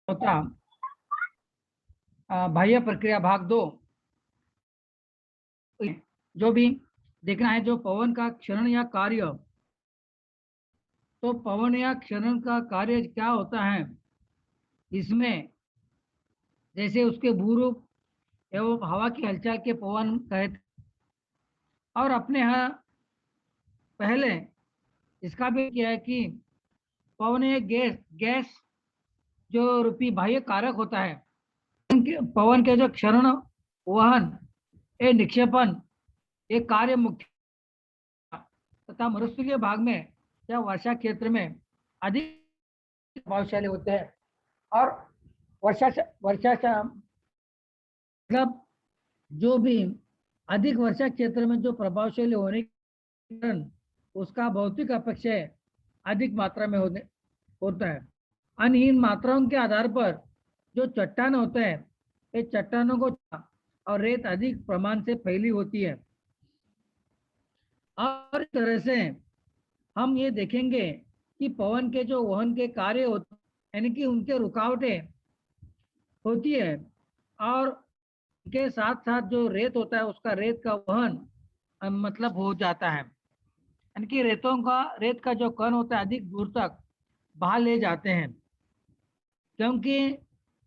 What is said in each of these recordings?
होता बाह्य प्रक्रिया भाग 2 जो भी देखना है, जो पवन का क्षरण या कार्य। तो पवन या क्षरण का कार्य क्या होता है इसमें, जैसे उसके भूरूप एवं हवा की हलचल के पवन कहते। और अपने यहाँ पहले इसका भी किया है कि पवन एक गैस गैस जो रूपी बाह्य कारक होता है। पवन के जो क्षरण, वहन, ये निक्षेपण, ये कार्य मुख्य तथा मरुस्थलीय भाग में या वर्षा क्षेत्र में अधिक प्रभावशाली होते हैं। और वर्षा वर्षा मतलब जो भी अधिक वर्षा क्षेत्र में जो प्रभावशाली होने के कारण उसका भौतिक अपेक्षा अधिक मात्रा में होता है। अन्य इन मात्राओं के आधार पर जो चट्टान होते हैं, ये चट्टानों को और रेत अधिक प्रमाण से फैली होती है। और इस तरह से हम ये देखेंगे कि पवन के जो वहन के कार्य होते हैं, यानी कि उनके रुकावटें होती है, और के साथ साथ जो रेत होता है उसका रेत का वहन मतलब हो जाता है। यानी कि रेत का जो कण होता है अधिक दूर तक बहा ले जाते हैं, क्योंकि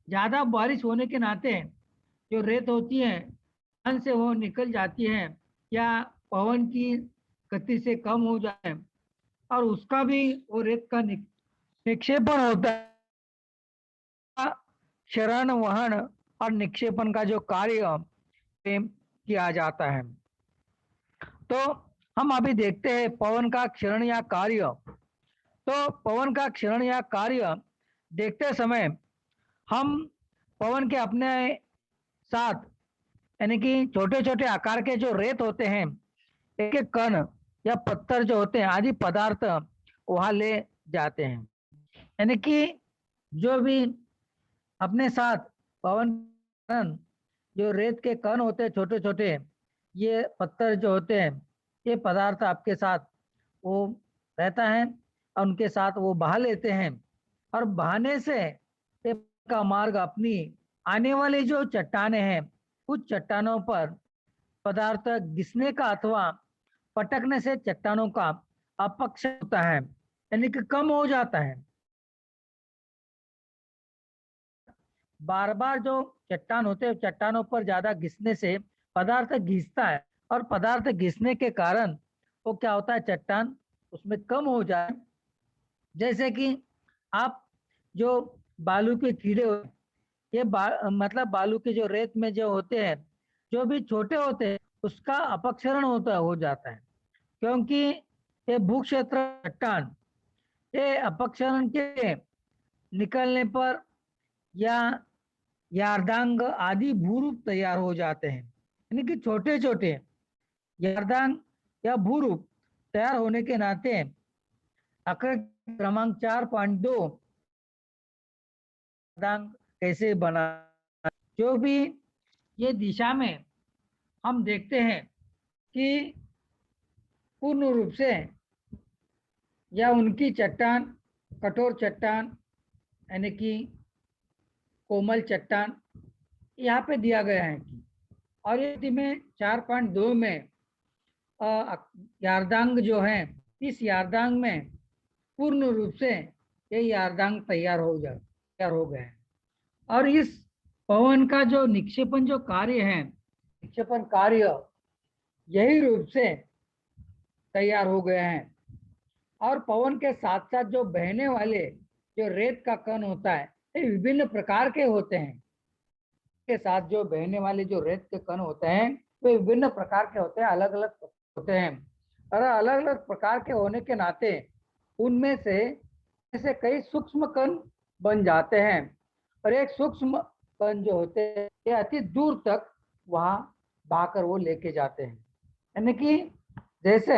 ज्यादा बारिश होने के नाते जो रेत होती है ढंग से वो निकल जाती है, या पवन की गति से कम हो जाए, और उसका भी वो रेत का निक्षेपण होता है। क्षरण, वहन और निक्षेपण का जो कार्य किया जाता है। तो हम अभी देखते हैं पवन का क्षरण या कार्य। तो पवन का क्षरण या कार्य देखते समय हम पवन के अपने साथ, यानी कि छोटे छोटे आकार के जो रेत होते हैं, एक एक कण या पत्थर जो होते हैं आदि पदार्थ वहां ले जाते हैं। यानी कि जो भी अपने साथ पवन कण, जो रेत के कण होते हैं छोटे छोटे, ये पत्थर जो होते हैं, ये पदार्थ आपके साथ वो रहता है और उनके साथ वो बहा लेते हैं। और बहाने से ये का मार्ग अपनी आने वाली जो चट्टानें हैं, कुछ चट्टानों पर पदार्थ घिसने का अथवा पटकने से चट्टानों का अपक्ष होता है, यानी कि कम हो जाता है। बार बार जो चट्टान होते हैं, चट्टानों पर ज्यादा घिसने से पदार्थ घिसता है, और पदार्थ घिसने के कारण वो क्या होता है, चट्टान उसमें कम हो जाए। जैसे कि आप जो बालू के कीड़े होते हैं, ये मतलब बालू के जो रेत में जो होते हैं, जो भी छोटे होते हैं उसका अपक्षरण हो जाता है, क्योंकि ये भूक्षेत्र चट्टान, ये अपक्षरण के निकलने पर या यार्दांग आदि भूरूप तैयार हो जाते हैं। यानी कि छोटे छोटे यार्दांग या भूरूप तैयार होने के नाते आकृति क्रमांक 4.2 यार्दांग कैसे बना, जो भी ये दिशा में हम देखते हैं कि पूर्ण रूप से या उनकी चट्टान, कठोर चट्टान यानी कि कोमल चट्टान यहाँ पे दिया गया है। और यदि में 4.2 में यार्दांग जो है, इस यार्दांग में पूर्ण रूप से ये यार्दांग तैयार हो गए हैं। और इस पवन का जो निक्षेपण जो कार्य है, निक्षेपण कार्य यही रूप से तैयार हो गए हैं। और पवन के साथ साथ जो बहने वाले जो रेत का कण होता है, ये विभिन्न प्रकार के होते हैं। के साथ जो बहने वाले जो रेत के कण होते हैं वे विभिन्न प्रकार के होते हैं, अलग अलग होते हैं। और अलग अलग प्रकार के होने के नाते उनमें से ऐसे कई सूक्ष्म कण बन जाते हैं, और एक सूक्ष्म कण जो होते हैं ये अति दूर तक वहां बहाकर वो लेके जाते हैं। यानी कि जैसे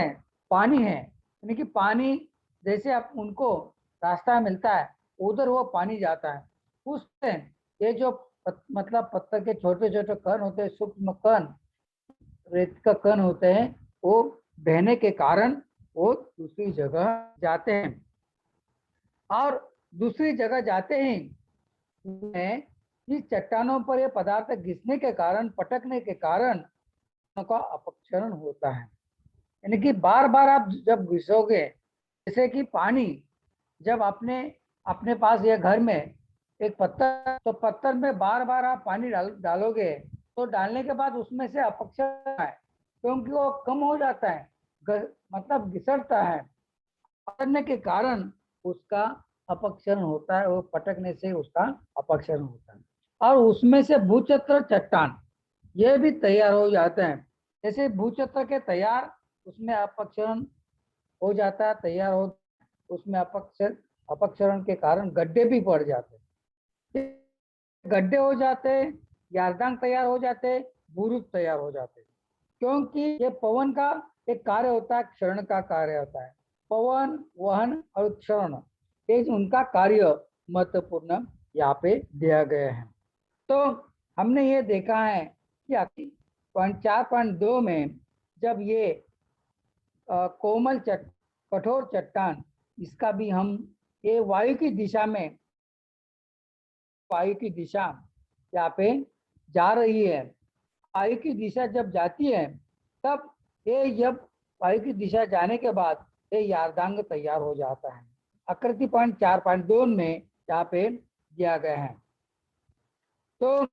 पानी है, यानी कि पानी जैसे आप उनको रास्ता मिलता है उधर वो पानी जाता है, उससे ये जो मतलब पत्थर के छोटे छोटे कण होते हैं, सूक्ष्म कण रेत का कण होते हैं, वो बहने के कारण वो दूसरी जगह जाते हैं। और दूसरी जगह जाते ही है कि चट्टानों पर ये पदार्थ घिसने के कारण, पटकने के कारण का अपक्षरण होता है। यानी कि बार बार आप जब घिसोगे, जैसे कि पानी, जब आपने अपने पास या घर में एक पत्थर, तो पत्थर में बार बार आप पानी डालोगे, तो डालने के बाद उसमें से अपक्षरण है, क्योंकि वो कम हो जाता है, मतलब घिसटता है, पकड़ने के कारण उसका अपक्षरण होता है, वो पटकने से उसका अपक्षरण होता है। और उसमें से भूचक्र चट्टान ये भी तैयार हो जाते हैं। जैसे भूचक्र के तैयार, उसमें अपक्षरण हो जाता है, तैयार हो, उसमें अपक्षरण के कारण गड्ढे भी पड़ जाते हैं, गड्ढे हो जाते, यारदांग तैयार हो जाते, बुरुज तैयार हो जाते, क्योंकि ये पवन का एक कार्य होता है, क्षरण का कार्य होता है। पवन, वहन और क्षरण, ये उनका कार्य महत्वपूर्ण यहाँ पे दिया गया है। तो हमने ये देखा है कि 4.2 में जब ये कोमल कठोर चट्टान, इसका भी हम, ये वायु की दिशा में, वायु की दिशा यहाँ पे जा रही है, वायु की दिशा जब जाती है, तब ये जब वायु की दिशा जाने के बाद ये यारदांग तैयार हो जाता है। आकृति 4.2 में यहाँ पे दिया गया है। तो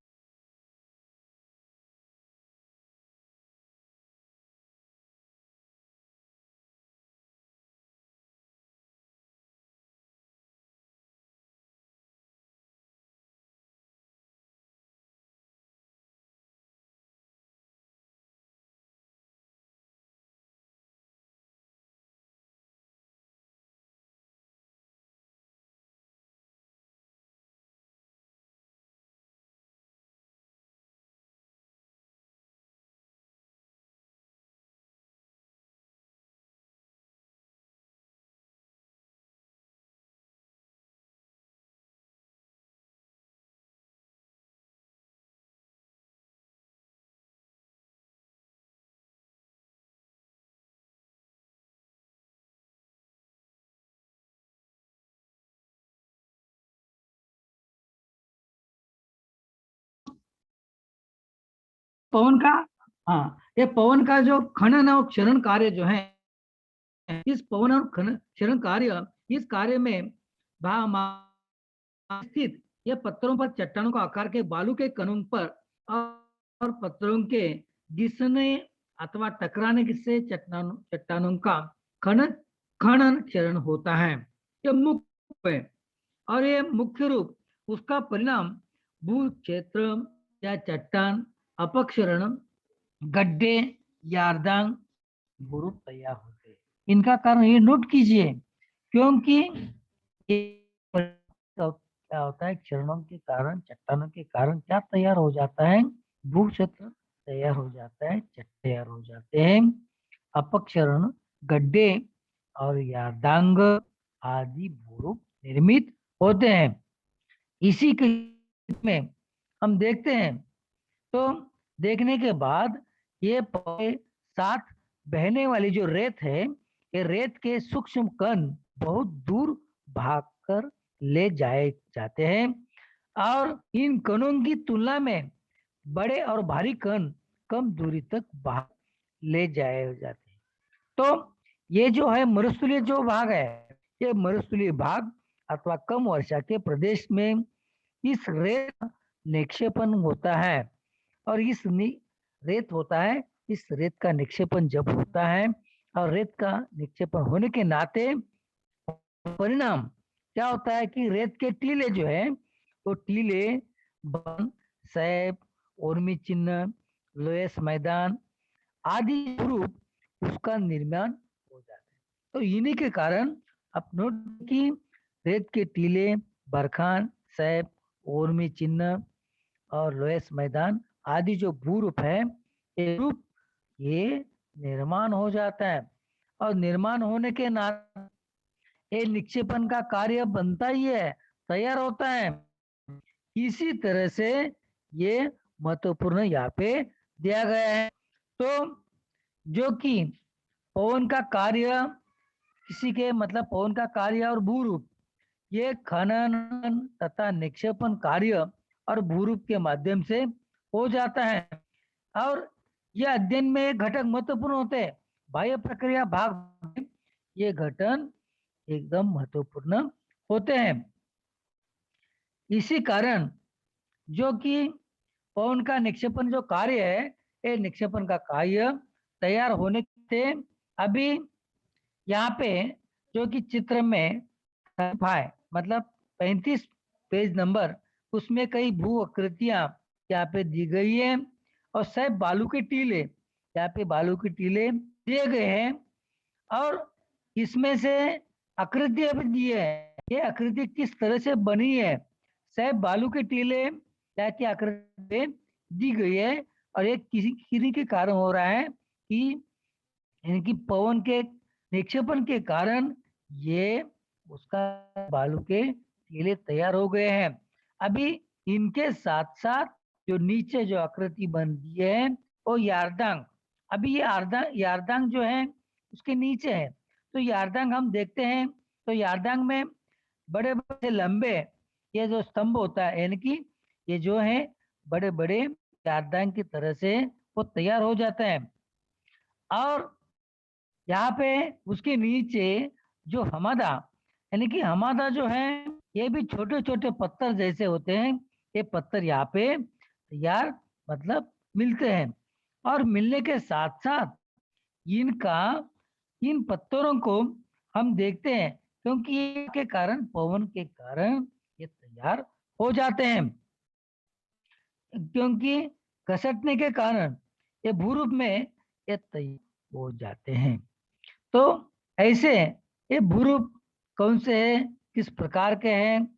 पवन का, हाँ, ये पवन का जो खनन और क्षरण कार्य जो है, इस पवन और खनन क्षरण कार्य, इस कार्य में स्थित ये पत्थरों पर, चट्टानों का आकार के बालू के कणों पर और पत्थरों के घिसने अथवा टकराने से चट्टानों का खनन खनन क्षरण होता है। ये मुख्य है, और ये मुख्य रूप, उसका परिणाम भू क्षेत्र या चट्टान अपक्षरण, गड्ढे, यारदांग, भूरूप तैयार होते हैं। इनका कारण ये नोट कीजिए, क्योंकि ये क्या होता है, क्षरणों के कारण, चट्टानों के कारण क्या तैयार हो जाता है, भू क्षेत्र तैयार हो जाता है, तैयार हो जाते हैं, अपक्षरण, गड्ढे और यारदांग आदि भूरूप निर्मित होते हैं। इसी के में हम देखते हैं, तो देखने के बाद ये साथ बहने वाली जो रेत है, ये रेत के सूक्ष्म कण बहुत दूर भागकर ले जाए जाते हैं, और इन कणों की तुलना में बड़े और भारी कण कम दूरी तक भाग ले जाए जाते हैं। तो ये जो है मरुस्थलीय जो भाग है, ये मरुस्थलीय भाग अथवा कम वर्षा के प्रदेश में इस रेत निक्षेपण होता है, और रेत होता है, इस रेत का निक्षेपण जब होता है, और रेत का निक्षेपण होने के नाते परिणाम क्या होता है कि रेत के टीले जो है, वो टीले बन, सैप, उर्मी चिन्ह, लोयस मैदान आदि रूप उसका निर्माण हो जाता है। तो इन्हीं के कारण आप नोट की रेत के टीले, बरखान, सैप, उर्मी चिन्ह और लोयस मैदान आदि जो भूरूप है, ये रूप ये निर्माण हो जाता है, और निर्माण होने के नाते ये निक्षेपण का कार्य बनता ही है, तैयार होता है। इसी तरह से ये महत्वपूर्ण यहाँ पे दिया गया है। तो जो कि पवन का कार्य, किसी के मतलब पवन का कार्य और भूरूप, ये खनन तथा निक्षेपण कार्य और भूरूप के माध्यम से हो जाता है। और ये अध्ययन में एक घटक महत्वपूर्ण होते हैं। बाह्य प्रक्रिया भाग में ये घटन एकदम महत्वपूर्ण होते हैं। इसी कारण जो कि पवन का निक्षेपण जो कार्य है, ये निक्षेपण का कार्य तैयार होने से अभी यहाँ पे जो कि चित्र में मतलब 35 पेज नंबर, उसमें कई भू आकृतियां यहाँ पे दी गई है और सब बालू के टीले, यहाँ पे बालू के टीले दिए गए हैं और इसमें से आकृति भी दी है। ये आकृति किस तरह से बनी है, सब बालू के टीले यहाँ की आकृति दी गई है और ये किसी के कारण हो रहा है कि इनकी पवन के निक्षेपण के कारण ये उसका बालू के टीले तैयार हो गए हैं। अभी इनके साथ साथ जो नीचे जो आकृति बनती है वो यारदांग, अभी ये यारदांग जो है उसके नीचे है। तो यारदांग हम देखते हैं तो यारदांग में बड़े बड़े लंबे ये जो स्तंभ होता है, यानी कि ये जो है बड़े बड़े यारदांग की तरह से वो तैयार हो जाता है। और यहाँ पे उसके नीचे जो हमादा, यानी कि हमादा जो है ये भी छोटे छोटे पत्थर जैसे होते हैं। ये पत्थर यहाँ पे तैयार मतलब मिलते हैं और मिलने के साथ साथ इनका इन पत्थरों को हम देखते हैं क्योंकि ये के कारण पवन के कारण ये तैयार हो जाते हैं, क्योंकि घसटने के कारण ये भूरूप में ये तैयार हो जाते हैं। तो ऐसे ये भूरूप कौन से है, किस प्रकार के हैं,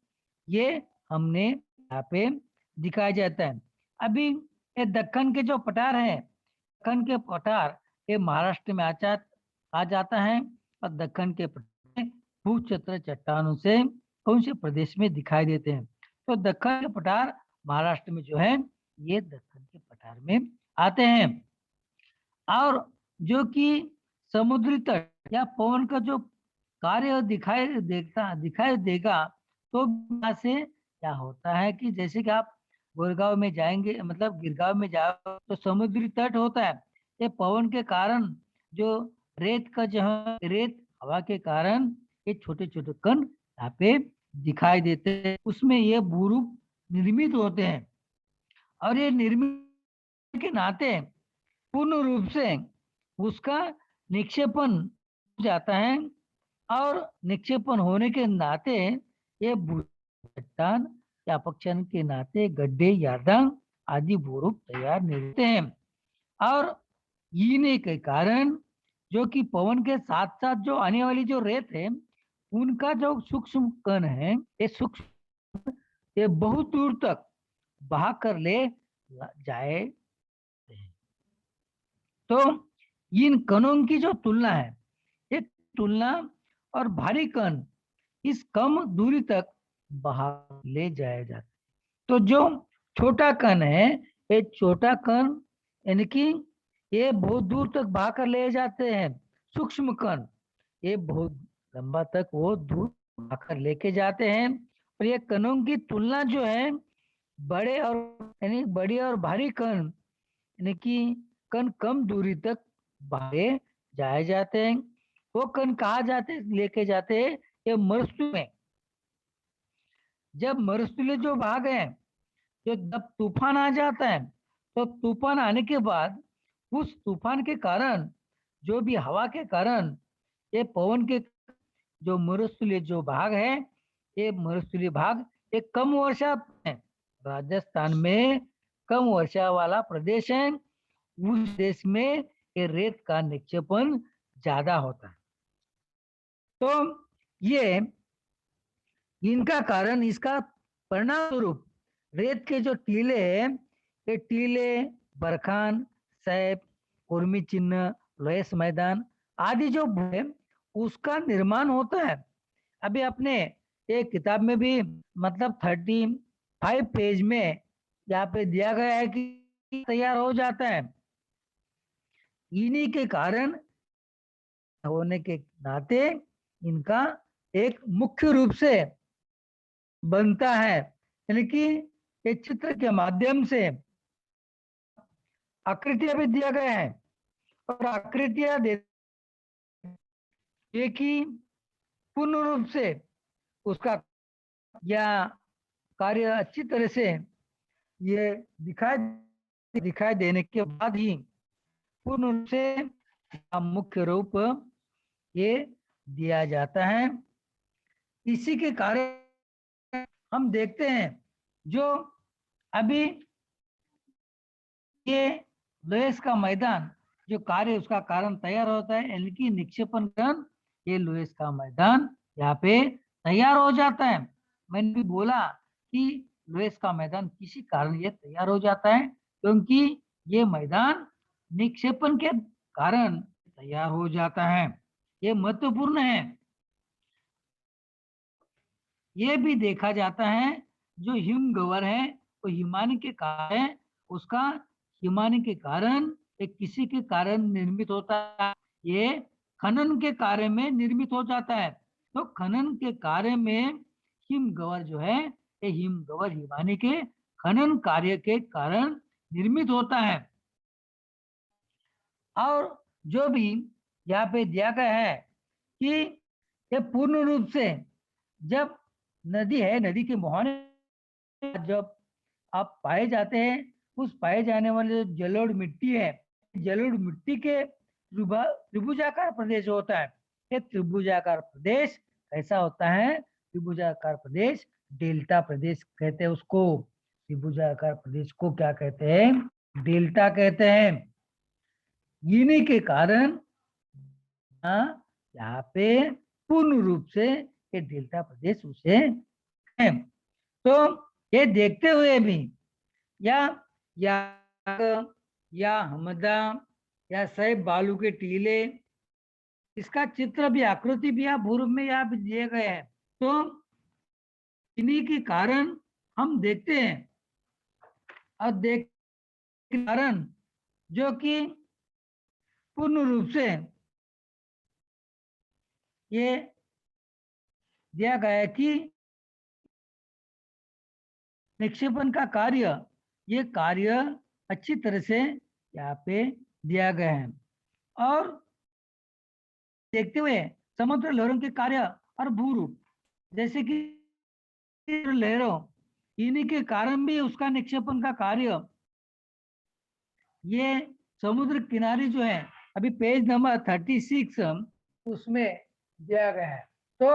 ये हमने यहाँ पे दिखाया जाता है। अभी ये दक्कन के जो पठार हैं, दक्कन के पठार ये महाराष्ट्र में आ जाता है और दक्कन के पठार भूक्षत्र चट्टानों से कौन से प्रदेश में दिखाई देते हैं। तो दक्कन के पठार महाराष्ट्र में जो है ये दक्कन के पठार में आते हैं। और जो कि समुद्री तट या पवन का जो कार्य दिखाई देगा, तो यहाँ से क्या होता है कि जैसे कि आप गुड़गांव में जाएंगे, मतलब गिरगांव में जाओ तो समुद्री तट होता है। ये पवन के कारण जो रेत का जो रेत हवा के कारण ये छोटे छोटे कण यहाँ पे दिखाई देते हैं, उसमें ये भूरूप निर्मित होते हैं। और ये निर्मित के नाते पूर्ण रूप से उसका निक्षेपण हो जाता है और निक्षेपण होने के नाते ये चट्टान या अपक्षन के नाते गड्ढे यारदांग आदि भूरूप तैयार होते हैं। और इन्हीं के कारण जो कि पवन के साथ साथ जो आने वाली जो रेत है उनका जो सूक्ष्म कण है, ये सूक्ष्म ये बहुत दूर तक बहा कर ले जाए। तो इन कणों की जो तुलना है, एक तुलना और भारी कण इस कम दूरी तक बहा ले जाया जाता है। तो जो छोटा कण है, ये छोटा कण यानी कि ये बहुत दूर तक बहा कर ले जाते हैं। सूक्ष्म कण ये बहुत लंबा तक वो दूर बहा कर लेके जाते हैं। और ये कणों की तुलना जो है बड़े और यानी बड़ी और भारी कण यानी कि कण कम दूरी तक बहाए जाए जाते हैं। वो कण कहा जाते लेके जाते हैं ये मरुस्थल में। जब मरुस्थलीय जो भाग है, जो जब तूफान आ जाता है तो तूफान आने के बाद उस तूफान के कारण जो भी हवा के कारण ये पवन के जो मरुस्थलीय जो भाग है, ये मरुस्थलीय भाग एक कम वर्षा है। राजस्थान में कम वर्षा वाला प्रदेश है, उस देश में ये रेत का निक्षेपण ज्यादा होता है। तो ये इनका कारण इसका परिणाम स्वरूप रेत के जो टीले हैं, ये टीले बरखान सैप उर्मी चिन्ह लोयस मैदान आदि जो है उसका निर्माण होता है। अभी अपने एक किताब में भी मतलब 35 पेज में यहाँ पे दिया गया है कि तैयार हो जाता है। इन्हीं के कारण होने के नाते इनका एक मुख्य रूप से बनता है, यानी कि ये चित्र के माध्यम से आकृतियां भी दिया गया है और आकृतियां दे ये कि पूर्ण रूप से उसका या कार्य अच्छी तरह से ये दिखाई दिखाई देने के बाद ही पूर्ण रूप से मुख्य रूप ये दिया जाता है। इसी के कारण हम देखते हैं जो अभी ये लोहेस का मैदान जो कार्य उसका कारण तैयार होता है, यानी कि निक्षेपण कारण ये लोहेस का मैदान यहाँ पे तैयार हो जाता है। मैंने भी बोला कि लोहेस का मैदान किसी कारण ये तैयार हो जाता है क्योंकि ये मैदान निक्षेपण के कारण तैयार हो जाता है। ये महत्वपूर्ण है। ये भी देखा जाता है जो हिमगवर है वो हिमानी के कारण है, उसका हिमानी के कारण एक किसी के कारण निर्मित होता है, ये खनन के कार्य में निर्मित हो जाता है। तो खनन के कार्य में हिमगवर जो है ये हिमगवर हिमानी के खनन कार्य के कारण निर्मित होता है। और जो भी यहाँ पे दिया गया है कि ये पूर्ण रूप से जब नदी है, नदी के मुहाने जब आप पाए जाते हैं, उस पाए जाने वाले जो जलोढ़ मिट्टी है, जलोढ़ मिट्टी के त्रिभुजाकार प्रदेश होता है। ये त्रिभुजाकार प्रदेश कैसा होता है? त्रिभुजाकार प्रदेश डेल्टा प्रदेश कहते हैं उसको। त्रिभुजाकार प्रदेश को क्या कहते हैं? डेल्टा कहते हैं। इन्हीं के कारण यहाँ पे पूर्ण रूप से ये डेल्टा प्रदेश उसे है। तो ये देखते हुए भी या या या हमदा या सैब बालू के टीले, इसका चित्र भी आकृति भी आप भूरूप में यहाँ पे दिए गए हैं। तो इन्हीं के कारण हम देखते हैं और देख के कारण जो कि पूर्ण रूप से ये दिया गया है कि निक्षेपण का कार्य, ये कार्य अच्छी तरह से यहाँ पे दिया गया है। और देखते हुए समुद्र लहरों के कार्य और भूरूप, जैसे कि लहरों इन्हीं के कारण भी उसका निक्षेपण का कार्य, ये समुद्र किनारे जो है अभी पेज नंबर 36 उसमें दिया गया है। तो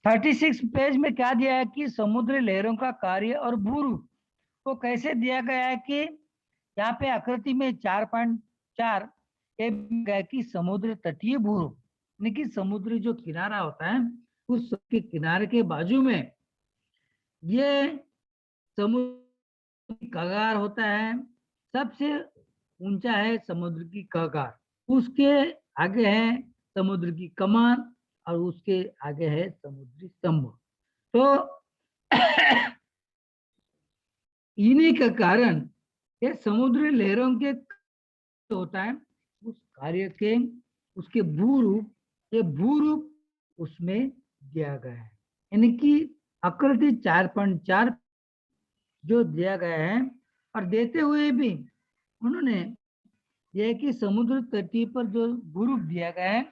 36 पेज में क्या दिया है कि समुद्री लहरों का कार्य और भूरूप को कैसे दिया गया है कि यहाँ पे आकृति में 4.4 कि समुद्र तटीय भूरूप, यानी कि समुद्री जो किनारा होता है उस के किनारे के बाजू में ये समुद्र की कगार होता है, सबसे ऊंचा है समुद्र की कगार, उसके आगे है समुद्र की कमान और उसके आगे है समुद्री स्तंभ। तो इन्हीं के कारण ये समुद्री लहरों के होता है उस कार्य के उसके भूरूप, ये भूरूप उसमें दिया गया है, यानी कि आकृति 4.4 जो दिया गया है। और देते हुए भी उन्होंने यह कि समुद्र तटीय पर जो भूरूप दिया गया है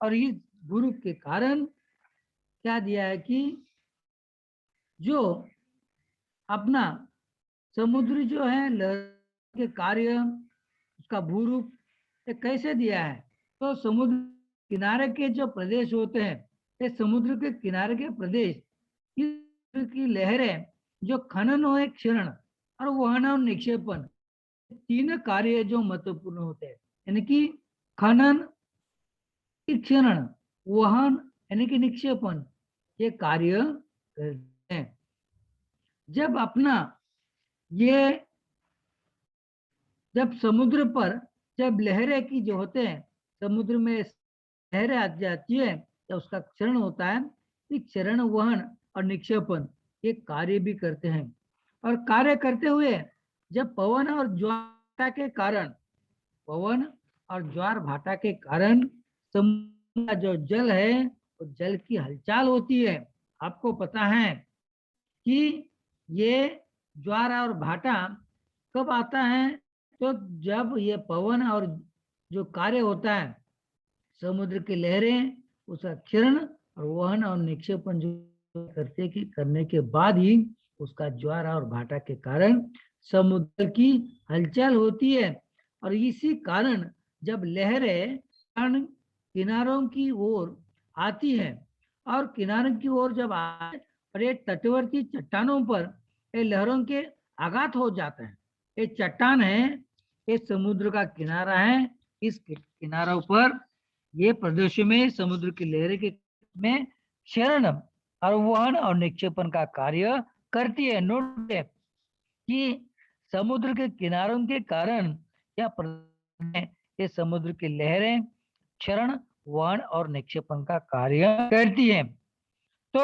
और इस भूरूप के कारण क्या दिया है कि जो अपना समुद्री जो है लहर के कार्य उसका भूरूप ये कैसे दिया है। तो समुद्र किनारे के जो प्रदेश होते हैं, ये समुद्र के किनारे के प्रदेश की लहरें जो खनन हो क्षरण और वहन और निक्षेपण, तीन कार्य जो महत्वपूर्ण होते हैं, यानी कि खनन, क्षरण, वहन यानी कि निक्षेपण, ये कार्य करते हैं। जब अपना ये जब समुद्र पर जब लहरें की जो होते हैं, समुद्र में लहरें आ जाती है या उसका क्षरण होता है, क्षरण वहन और निक्षेपण ये कार्य भी करते हैं। और कार्य करते हुए जब पवन और ज्वार के कारण, पवन और ज्वार भाटा के कारण समुद्र का जो जल है वो जल की हलचल होती है। आपको पता है कि ये ज्वार और भाटा कब आता है, तो जब ये पवन और जो कार्य होता है समुद्र की लहरें, उसका क्षरण और वहन और निक्षेपण जो करने के बाद ही उसका ज्वार और भाटा के कारण समुद्र की हलचल होती है। और इसी कारण जब लहरें किनारों की ओर आती है और किनारों की ओर जब आए और ये तटवर्ती चट्टानों पर ये लहरों के आघात हो जाते हैं। ये चट्टान है, ये समुद्र का किनारा है, इस किनारों पर ये प्रदेशों में समुद्र की लहरें के में क्षरण और वहन और निक्षेपण का कार्य करती है। नोट कि समुद्र के किनारों के कारण या ये समुद्र की लहरें क्षरण वहन और निक्षेपण का कार्य करती है। तो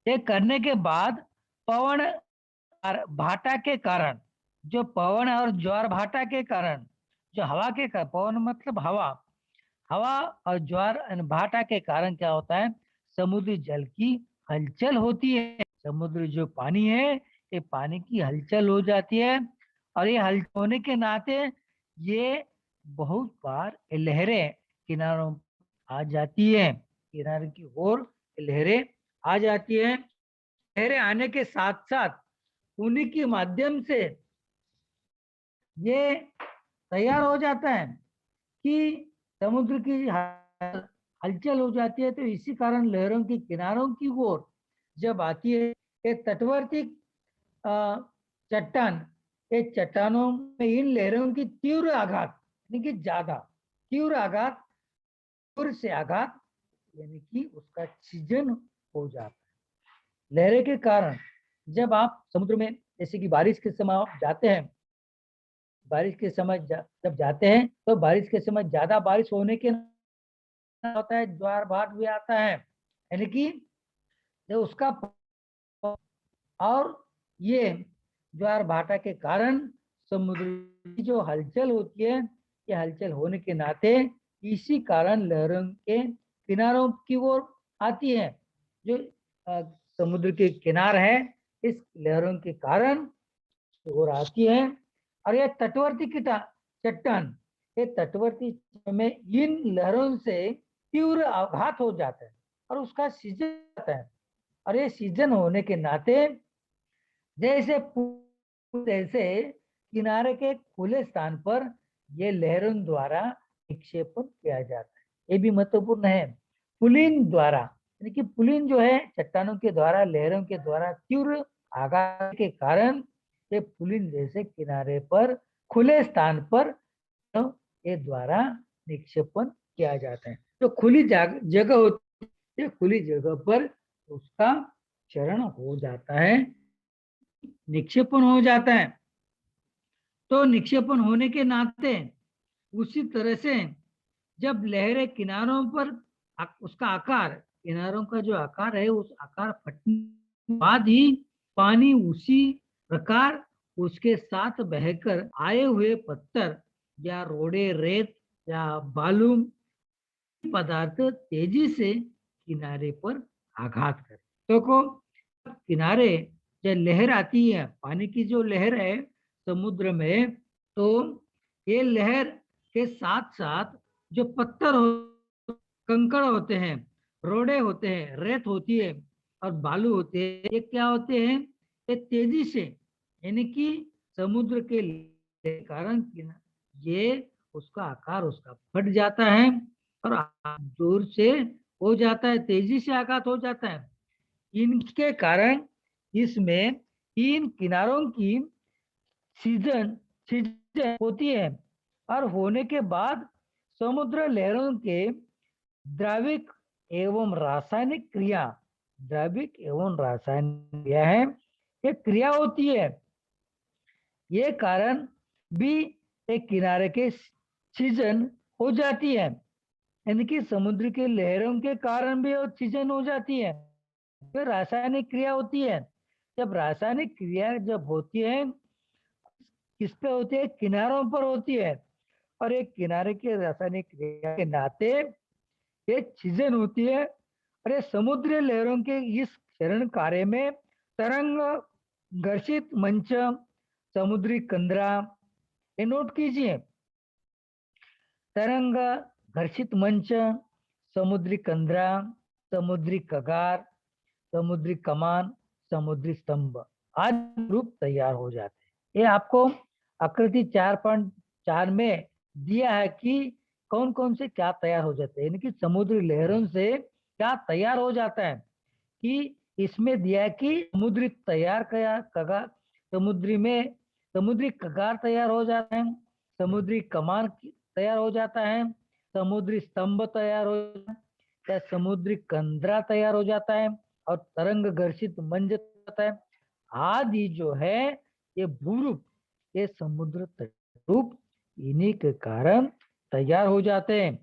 ये करने के बाद पवन और भाटा के कारण, जो पवन और ज्वार भाटा के कारण, जो हवा के कारण, पवन मतलब हवा, हवा और ज्वार भाटा के कारण क्या होता है, समुद्री जल की हलचल होती है। समुद्र जो पानी है, ये पानी की हलचल हो जाती है और ये हलचल होने के नाते ये बहुत बार लहरें किनारों आ जाती है, किनारे की ओर लहरें आ जाती है। लहरें आने के साथ साथ उन्हीं के माध्यम से ये तैयार हो जाता है कि समुद्र की हलचल हो जाती है। तो इसी कारण लहरों की किनारों की ओर जब आती है, ये तटवर्ती चट्टान, ये चट्टानों में इन लहरों की तीव्र आघात यानी कि ज्यादा तीव्र आघात, तीव्र से आघात यानी कि उसका छीजन हो जाता है। लहरें के कारण जब आप समुद्र में, जैसे कि बारिश के समय आप जाते हैं, बारिश के समय जब जाते हैं तो बारिश के समय ज्यादा बारिश होने के होता है, ज्वार भाट भी आता है, यानी कि जो उसका और ये ज्वार भाटा के कारण समुद्र की जो हलचल होती है, ये हलचल होने के नाते इसी कारण लहरों के किनारों की ओर आती है। जो समुद्र के किनार है, इस लहरों के कारण ओर आती है। और ये तटवर्ती की चट्टान, ये तटवर्ती में इन लहरों से तीव्र आघात हो जाता है और उसका सीजन आता है। और ये सीजन होने के नाते जैसे जैसे किनारे के खुले स्थान पर ये लहरों द्वारा निक्षेपण किया जाता है। ये भी महत्वपूर्ण है। पुलिन द्वारा, यानी कि पुलिन जो है चट्टानों के द्वारा, लहरों के द्वारा तीव्र आघात के कारण ये पुलिन जैसे किनारे पर खुले स्थान पर ये द्वारा निक्षेपण किया जाता है। तो खुली जगह होती है, खुली जगह पर उसका चरण हो जाता है, निक्षेपण हो जाता है। तो निक्षेपण होने के नाते उसी तरह से जब लहरें किनारों पर उसका आकार, किनारों का जो आकार है, उस आकार फटने के बाद ही पानी उसी प्रकार उसके साथ बहकर आए हुए पत्थर या रोड़े, रेत या बालू पदार्थ तेजी से किनारे पर आघात करे। तो को किनारे जब लहर आती है, पानी की जो लहर है समुद्र में, तो ये लहर के साथ साथ जो पत्थर हो, कंकड़ होते हैं, रोड़े होते हैं, रेत होती है और बालू होते हैं, ये क्या होते हैं, ये तेजी से, यानी कि समुद्र के कारण ये उसका आकार उसका फट जाता है और जोर से हो जाता है, तेजी से आघात हो जाता है। इनके कारण इसमें इन किनारों की सीजन सीजन होती है और होने के बाद समुद्र लहरों के द्रविक एवं रासायनिक क्रिया, द्रविक एवं रासायनिक क्रिया है, ये क्रिया होती है। ये कारण भी एक किनारे के सीजन हो जाती है, यानी कि समुद्र के लहरों के कारण भी ऑक्सीजन हो जाती है। फिर रासायनिक क्रिया होती है। जब रासायनिक क्रिया जब होती है, किस पे होती है, किनारों पर होती है। और एक किनारे के रासायनिक क्रिया के नाते ये चीजें होती है और ये समुद्री लहरों के इस क्षरण कार्य में तरंग घर्षित मंच, समुद्री कंदरा, ये नोट कीजिए। तरंग घर्षित मंच, समुद्री कंदरा, समुद्री कगार, समुद्री कमान, समुद्री स्तंभ आदि रूप तैयार हो जाते हैं। ये आपको आकृति 4.4 में दिया है कि कौन कौन से क्या तैयार हो जाते हैं, यानी कि समुद्री लहरों से क्या तैयार हो जाता है। कि इसमें दिया है कि समुद्री तैयार कगार, समुद्री में समुद्री कगार तैयार हो जाता है, समुद्री कमान तैयार हो जाता है, समुद्री स्तंभ तैयार हो जाता है, या समुद्री कंदरा तैयार हो जाता है, और तरंग घर्षित मंच जाता है आदि जो है ये भूरूप, ये समुद्र रूप इन्हीं के कारण तैयार हो जाते हैं।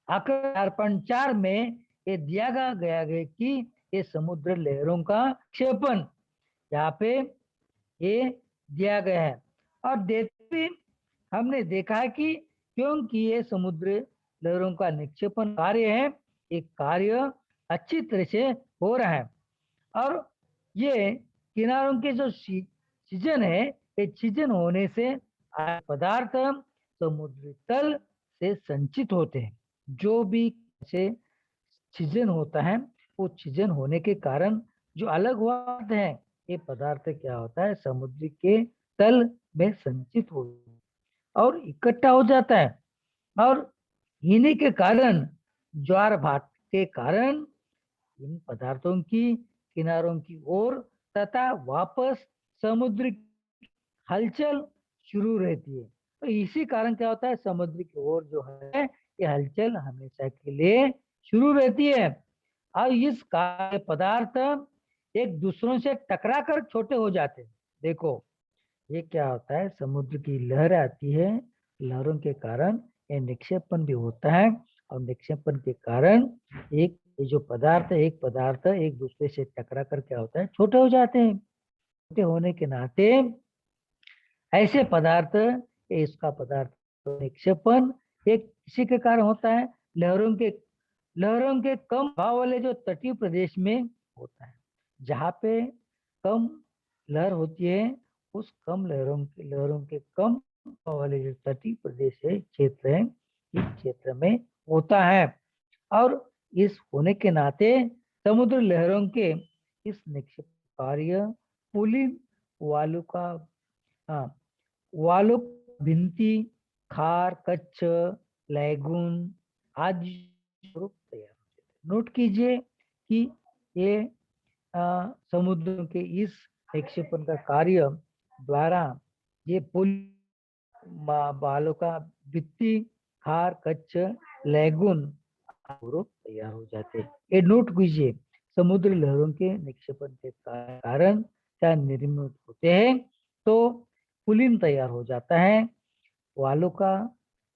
आकर 4.4 में ये दिया गया है कि ये समुद्र लहरों का क्षेपण यहाँ पे ये दिया गया है। और देखते भी हमने देखा है कि क्योंकि ये समुद्र लहरों का निक्षेपण कार्य है, एक कार्य अच्छी तरह से हो रहा है। और ये किनारों के जो सीजन है, ये सीजन होने से पदार्थ समुद्री तल से संचित होते हैं। जो भी से छिजन होता है, वो छिजन होने के कारण जो अलग हुआ है, ये पदार्थ क्या होता है, समुद्र के तल में संचित हो और इकट्ठा हो जाता है। और इन्हीं के कारण ज्वार भाट के कारण इन पदार्थों की किनारों की ओर तथा वापस समुद्र हलचल शुरू रहती है। तो इसी कारण क्या होता है, समुद्र की ओर जो है ये हलचल हमेशा के लिए शुरू रहती है। और इस कार्य पदार्थ एक दूसरों से टकरा कर छोटे हो जाते हैं। देखो ये क्या होता है, समुद्र की लहर आती है, लहरों के कारण ये निक्षेपण भी होता है, और निक्षेपण के कारण एक ये जो पदार्थ है, एक पदार्थ एक दूसरे से टकरा कर क्या होता है, छोटे हो जाते हैं। छोटे होने के नाते ऐसे पदार्थ, इसका पदार्थ निक्षेपण एक किसी के कारण होता है, लहरों के कम भाव वाले जो तटीय प्रदेश में होता है, जहाँ पे कम लहर होती है, उस कम लहरों के कम भाव वाले जो तटीय प्रदेश है, क्षेत्र है, इस क्षेत्र में होता है। और इस होने के नाते समुद्र लहरों के इस निक्षेप कार्य पुलिन वालुका, हाँ, वालुक भिंती, खार, कच्छ, लैगून आदि स्वरूप तैयार होते थे। नोट कीजिए कि ये समुद्र के इस निक्षेपण का कार्य द्वारा ये पुल बालों का भित्ति, खार, कच्छ, लैगून स्वरूप तैयार हो जाते। ये नोट कीजिए, समुद्र लहरों के निक्षेपण के कारण क्या निर्मित होते हैं, तो पुलिन तैयार हो जाता है, वालों का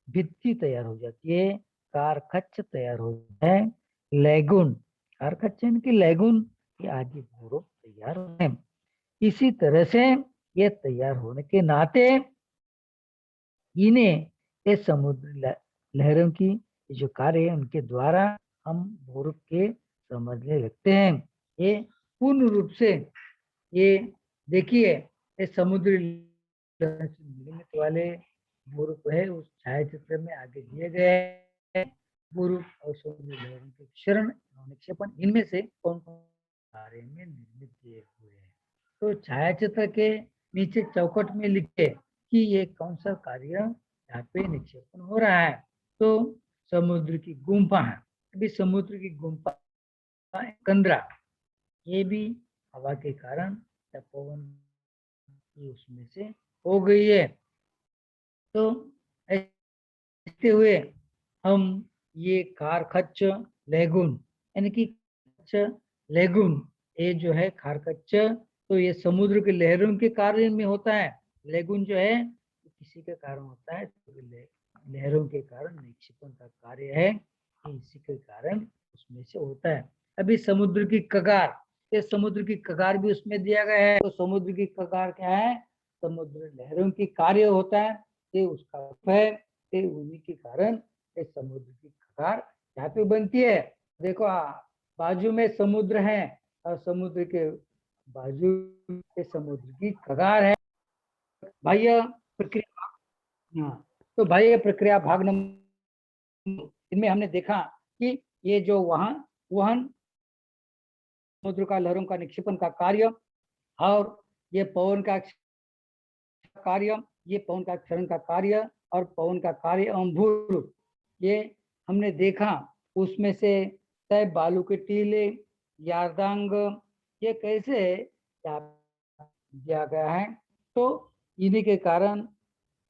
भित्ति तैयार हो जाती है, कारकच्छ तैयार हो जाता है, लैगून, कारकच्छ इनकी लैगून ये आदि भूरूप तैयार होते हैं। इसी तरह से ये तैयार होने के नाते इन्हें ये समुद्र लहरों की जो कार्य है उनके द्वारा हम भूरूप के समझने लगते हैं। ये पूर्ण रूप से ये देखिए, ये समुद्री निर्मित वाले भूरूप है, उस छायाचित्र में आगे दिए गए हैं। भूरूप और समुद्री लहरों के क्षरण निक्षेपण, इनमें से कौन कौन कार्य में निर्मित किए हुए हैं। तो छायाचित्र के नीचे चौकट में लिखे कि ये कौन सा कार्य यहाँ पे निक्षेपण हो रहा है। तो समुद्र की गुम्फा है, अभी समुद्र की गुम्फा कंदरा, ये भी हवा के कारण या पवन की उसमें से हो गई है। तो ऐसे हुए हम ये खारकच्छ लैगून, यानी कि लैगून, ये जो है खारकच्छ, तो ये समुद्र के लहरों के कारण में होता है। लैगून जो है किसी के कारण होता है, तो लहरों के कारण निक्षेपण का कार्य है, इसी के कारण उसमें से होता है। अभी समुद्र की कगार, ये समुद्र की कगार भी उसमें दिया गया है। तो समुद्र की कगार क्या है, समुद्र लहरों की कार्य होता है, ये उसका है, ये उन्हीं के कारण ये समुद्र की कगार यहाँ पे बनती है। देखो बाजू में समुद्र है, और समुद्र के बाजू ये समुद्र की कगार है। बाह्य प्रक्रिया, हाँ, तो बाह्य प्रक्रिया भाग नंबर, इनमें हमने देखा कि ये जो वहन वहन समुद्र का लहरों का निक्षेपण का कार्य, और ये पवन का कार्य, ये पवन का क्षरण का कार्य, और पवन का कार्य एवं भूरूप, ये हमने देखा। उसमें से तय बालू के टीले, यारदांग, ये कैसे यहाँ दिया गया है। तो इन्हीं के कारण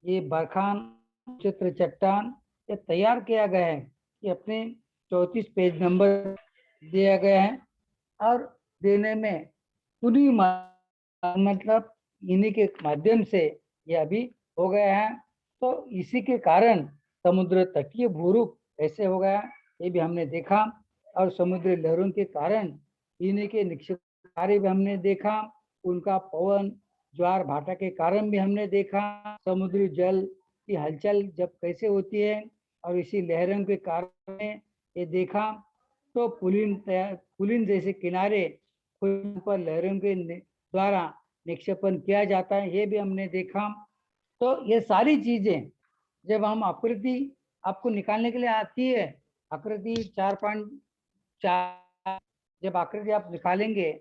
ये बरखान चित्र चट्टान ये तैयार किया गया है। ये अपने 34 पेज नंबर दिया गया है, और देने में उन्हीं मतलब इन्हीं के माध्यम से ये अभी हो गया है। तो इसी के कारण समुद्र तटीय भूरूप ऐसे हो गया, ये भी हमने देखा। और समुद्री लहरों के कारण इन्हीं के निक्षेप कार्य भी हमने देखा। उनका पवन ज्वार भाटा के कारण भी हमने देखा। समुद्री जल की हलचल जब कैसे होती है, और इसी लहरों के कारण ये देखा। तो पुलिन जैसे किनारे पर लहरों के द्वारा निक्षेपण किया जाता है, ये भी हमने देखा। तो ये सारी चीजें जब हम आकृति आपको निकालने के लिए आती है, आकृति 4.4 जब आकृति आप निकालेंगे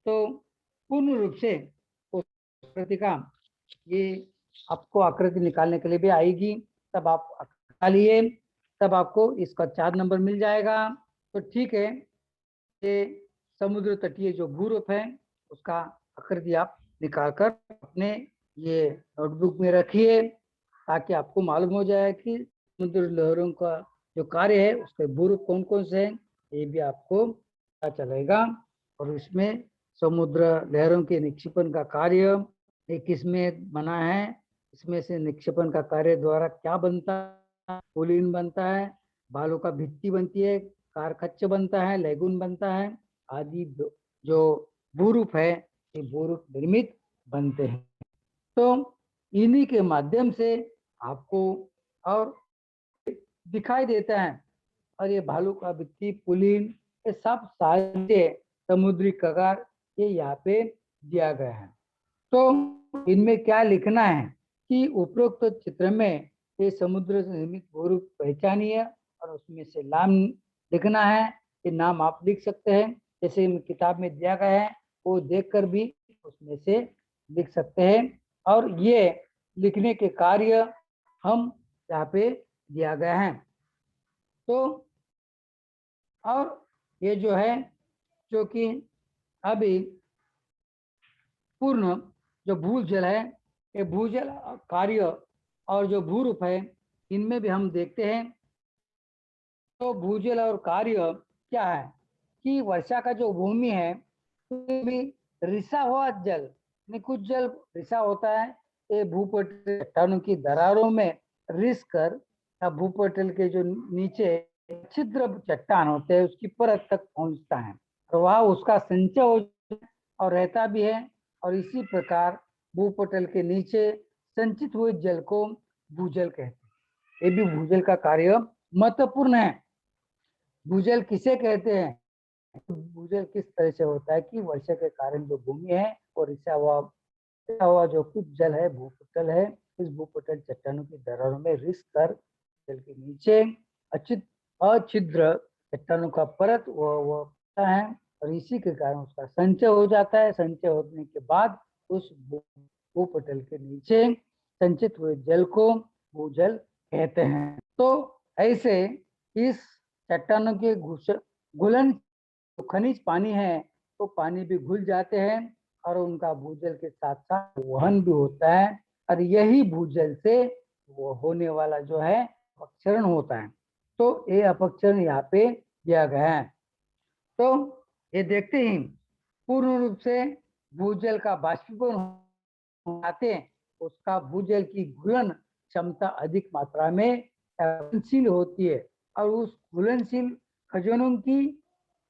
तो पूर्ण रूप से उस आकृति का ये आपको आकृति निकालने के लिए भी आएगी। तब आप निकालिए, तब आपको इसका 4 नंबर मिल जाएगा। तो ठीक है, ये समुद्र तटीय जो भूरूप है उसका आकृति आप निकालकर अपने ये नोटबुक में रखिए, ताकि आपको मालूम हो जाए कि समुद्र लहरों का जो कार्य है उसके भूरूप कौन कौन से हैं, ये भी आपको पता चलेगा। और इसमें समुद्र लहरों के निक्षेपण का कार्य ये किसमें बना है, इसमें से निक्षेपण का कार्य द्वारा क्या बनता है, पुलिन बनता है, बालू का भित्ति बनती है, कारखच्च बनता है, लैगून बनता है, आदि जो भूरूप है ये भूरूप निर्मित बनते हैं। तो इन्हीं के माध्यम से आपको और दिखाई देता है। और ये भालू का भित्ति, पुलिन, ये सब सारे समुद्री कगार ये यहाँ पे दिया गया है। तो इनमें क्या लिखना है कि उपरोक्त चित्र में ये समुद्र से निर्मित भूरूप पहचानिए, और उसमें से नाम लिखना है। ये नाम आप लिख सकते हैं, जैसे किताब में दिया गया है वो देखकर भी उसमें से लिख सकते हैं। और ये लिखने के कार्य हम यहाँ पे दिया गया है। तो और ये जो है, जो कि अभी पूर्ण जो भूजल है, ये भूजल कार्य और जो भूरूप है, इनमें भी हम देखते हैं। तो भूजल और कार्य क्या है कि वर्षा का जो भूमि है भी रिसा हुआ जल, कुछ जल रिसा होता है, ये भूपटल चट्टानों की दरारों में रिस कर या भूपटल के जो नीचे छिद्र चट्टान होते हैं उसकी परत तक पहुंचता है, और वह उसका संचय हो और रहता भी है। और इसी प्रकार भूपटल के नीचे संचित हुए जल को भूजल कहते हैं। ये भी भूजल का कार्य महत्वपूर्ण है। भूजल किसे कहते हैं, भूजल किस तरह से होता है कि वर्षा के कारण जो भूमि है वो रिसा हुआ जो कुछ जल है भूपटल है, इस भूपटल चट्टानों की दरारों में रिस कर जल के नीचे अछिद्र चट्टानों का परत वो होता है, और इसी के कारण उसका संचय हो जाता है। संचय होने के बाद उस भूपटल के नीचे संचित हुए जल को भूजल कहते हैं। तो ऐसे इस चट्टानों के घुलन खनिज पानी है तो पानी भी घुल जाते हैं, और उनका भूजल के साथ साथ वहन भी होता है, और यही भूजल से वो होने वाला जो है अपक्षरण होता है। तो ये अपक्षरण यहाँ पे दिया गया है। तो ये देखते ही पूर्ण रूप से भूजल का बाष्पीभवन आते उसका भूजल की घुलन क्षमता अधिक मात्रा में घुलनशील होती है, और उस घुलनशील खजनों की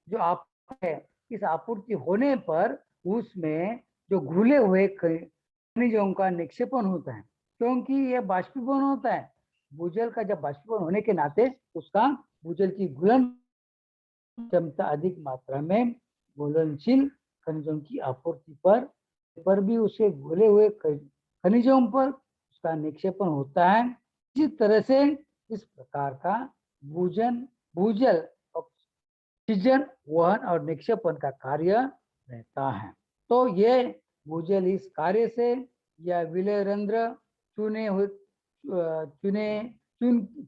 जो आपूर्ति है, इस आपूर्ति होने पर उसमें जो घुले हुए खनिजों का निक्षेपण होता है, क्योंकि यह बाष्पीभवन होता है। भूजल का जब बाष्पीभवन होने के नाते उसका भूजल की घुलन क्षमता अधिक मात्रा में घुलनशील खनिजों की आपूर्ति पर भी उसे घुले हुए खनिजों पर उसका निक्षेपण होता है। इसी तरह से इस प्रकार का भूजल ऑक्सीजन वहन और निक्षेपण का कार्य रहता है। तो ये भूजल इस कार्य से या विलय रंध्र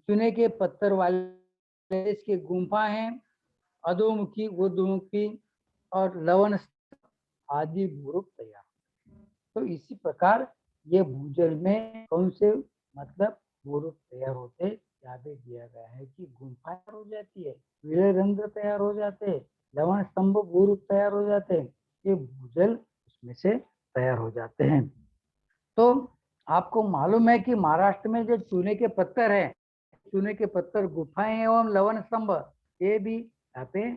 चूने के पत्थर वाले इसकी गुम्फा है, अधोमुखी ऊर्ध्वमुखी और लवण आदि भूरूप तैयार। तो इसी प्रकार ये भूजल में कौन से मतलब भूरूप तैयार होते यहाँ पे दिया गया है कि गुम्फा तैयार हो जाती है, विलय रंध्र तैयार हो जाते, लवण स्तंभ भूरूप तैयार हो जाते हैं, ये भूजल उसमें से तैयार हो जाते हैं। तो आपको मालूम है कि महाराष्ट्र में जो चूने के पत्थर है, चूने के पत्थर गुफाएं एवं लवण स्तंभ ये भी यहाँ पे